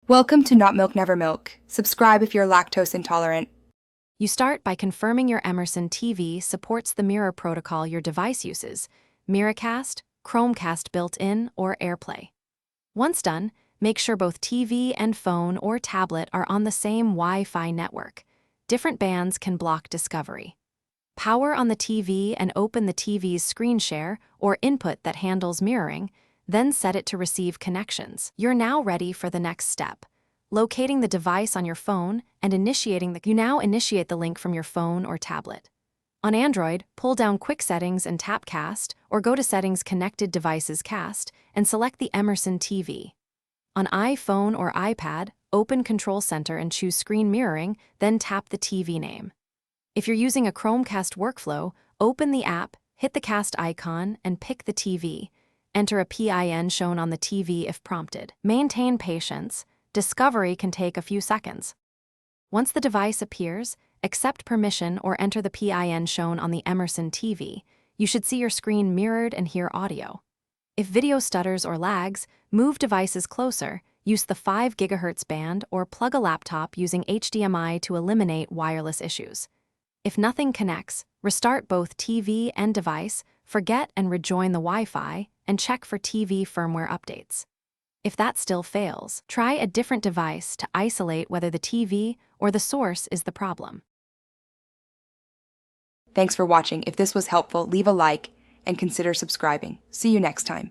Welcome to Not Milk Never Milk. Subscribe if you're lactose intolerant. You start by confirming your Emerson TV supports the mirror protocol your device uses, Miracast, Chromecast built-in, or AirPlay. Once done, make sure both TV and phone or tablet are on the same Wi-Fi network. Different bands can block discovery. Power on the TV and open the TV's screen share or input that handles mirroring, then set it to receive connections. You're now ready for the next step. Locating the device on your phone and you now initiate the link from your phone or tablet. On Android, pull down Quick Settings and tap Cast, or go to Settings Connected Devices Cast and select the Emerson TV. On iPhone or iPad, open Control Center and choose Screen Mirroring, then tap the TV name. If you're using a Chromecast workflow, open the app, hit the cast icon, and pick the TV. Enter a PIN shown on the TV if prompted. Maintain patience. Discovery can take a few seconds. Once the device appears, accept permission or enter the PIN shown on the Emerson TV. You should see your screen mirrored and hear audio. If video stutters or lags, move devices closer, use the 5 GHz band, or plug a laptop using HDMI to eliminate wireless issues. If nothing connects, restart both TV and device, forget and rejoin the Wi-Fi, and check for TV firmware updates. If that still fails, try a different device to isolate whether the TV or the source is the problem. Thanks for watching. If this was helpful, leave a like and consider subscribing. See you next time.